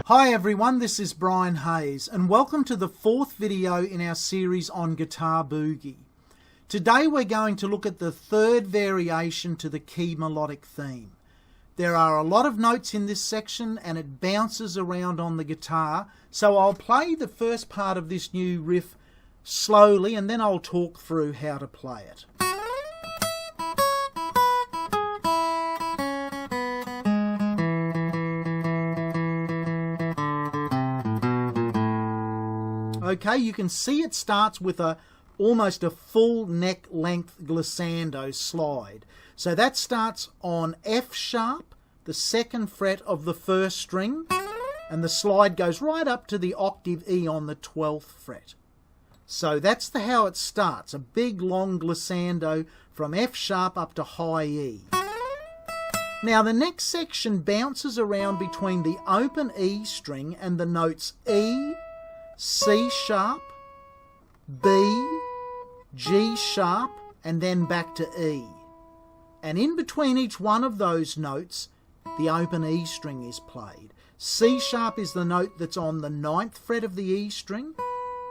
Hi everyone, this is Brian Hayes and welcome to the fourth video in our series on Guitar Boogie. Today we're going to look at the third variation to the key melodic theme. There are a lot of notes in this section and it bounces around on the guitar, so I'll play the first part of this new riff slowly and then I'll talk through how to play it. Okay, you can see it starts with almost a full neck length glissando slide. So that starts on F sharp, the second fret of the first string, and the slide goes right up to the octave E on the 12th fret. So that's how it starts, a big long glissando from F sharp up to high E. Now the next section bounces around between the open E string and the notes E, C sharp, B, G sharp, and then back to E. And in between each one of those notes, the open E string is played. C sharp is the note that's on the 9th fret of the E string,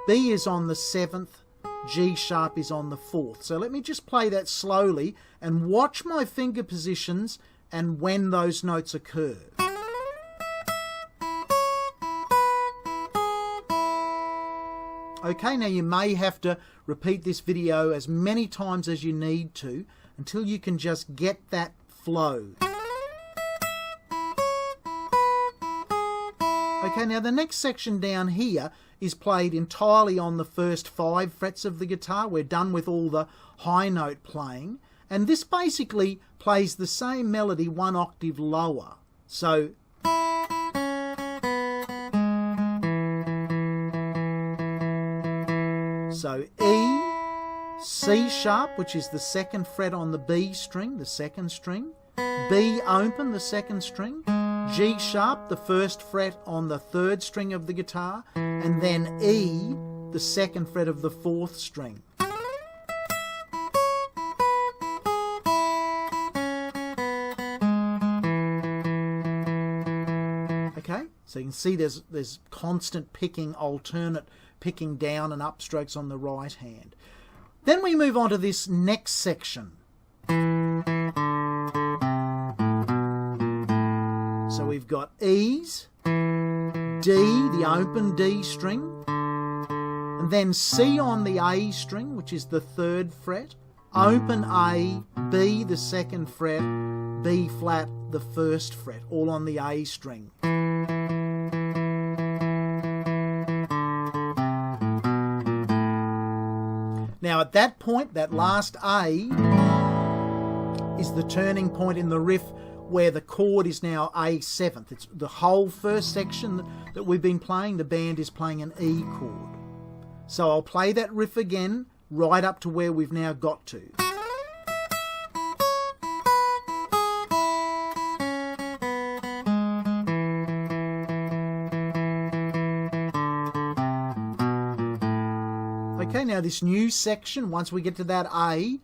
B is on the 7th, G sharp is on the 4th. So let me just play that slowly and watch my finger positions and when those notes occur. Okay, now you may have to repeat this video as many times as you need to until you can just get that flow. Okay, now the next section down here is played entirely on the first 5 frets of the guitar. We're done with all the high note playing, and this basically plays the same melody 1 octave lower. So E, C sharp, which is the 2nd fret on the B string, the 2nd string, B open, the 2nd string, G sharp, the 1st fret on the 3rd string of the guitar, and then E, the 2nd fret of the 4th string. Okay, so you can see there's constant picking, alternate picking down and up strokes on the right hand. Then we move on to this next section. So we've got E's, D, the open D string, and then C on the A string, which is the 3rd fret, open A, B, the 2nd fret, B flat, the 1st fret, all on the A string. Now at that point, that last A is the turning point in the riff where the chord is now A7th. It's the whole first section that we've been playing, the band is playing an E chord. So I'll play that riff again right up to where we've now got to. Okay, now this new section, once we get to that A,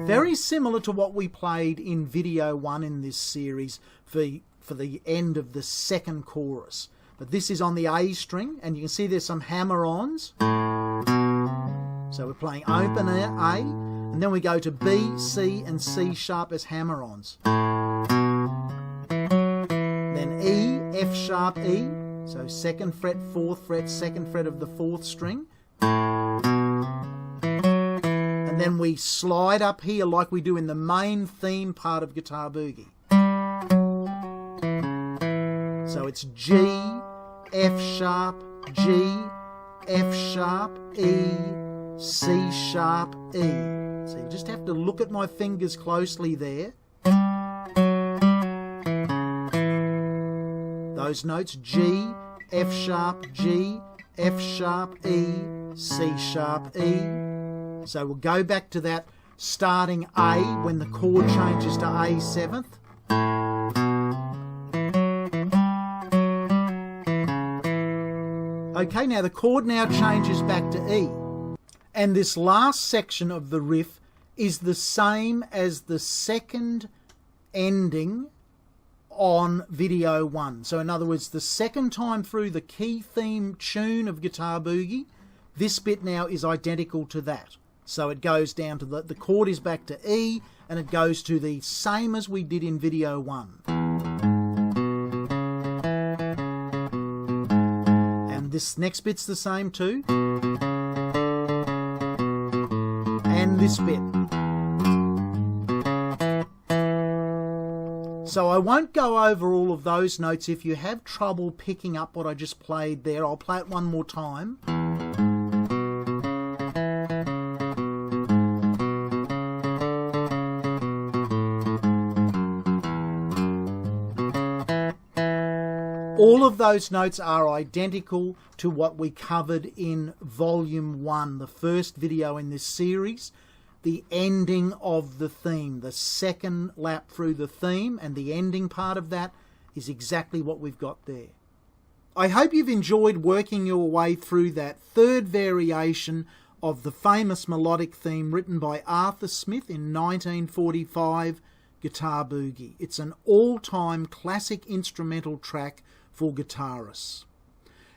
very similar to what we played in video 1 in this series for the end of the 2nd chorus. But this is on the A string, and you can see there's some hammer-ons. So we're playing open A, and then we go to B, C, and C sharp as hammer-ons. Then E, F sharp E, so 2nd fret, 4th fret, 2nd fret of the 4th string. And then we slide up here like we do in the main theme part of Guitar Boogie. So it's G, F sharp, G, F sharp, E, C sharp, E. So you just have to look at my fingers closely there. Those notes, G, F sharp, G, F sharp, E, C sharp, E. So we'll go back to that starting A when the chord changes to A7th. Okay, now the chord now changes back to E. And this last section of the riff is the same as the second ending on video 1. So in other words, the second time through the key theme tune of Guitar Boogie, this bit now is identical to that. So it goes down to the chord is back to E, and it goes to the same as we did in video 1. And this next bit's the same too. And this bit. So I won't go over all of those notes. If you have trouble picking up what I just played there, I'll play it one more time. All of those notes are identical to what we covered in Volume 1, the first video in this series. The ending of the theme, the second lap through the theme, and the ending part of that is exactly what we've got there. I hope you've enjoyed working your way through that third variation of the famous melodic theme written by Arthur Smith in 1945, Guitar Boogie. It's an all-time classic instrumental track for guitarists.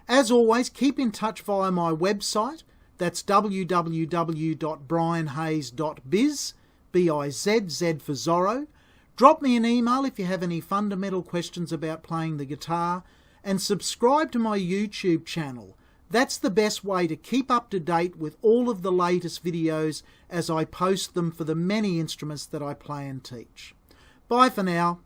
As always, keep in touch via my website. That's www.brianhayes.biz, B-I-Z-Z for Zorro. Drop me an email if you have any fundamental questions about playing the guitar, and subscribe to my YouTube channel. That's the best way to keep up to date with all of the latest videos as I post them for the many instruments that I play and teach. Bye for now.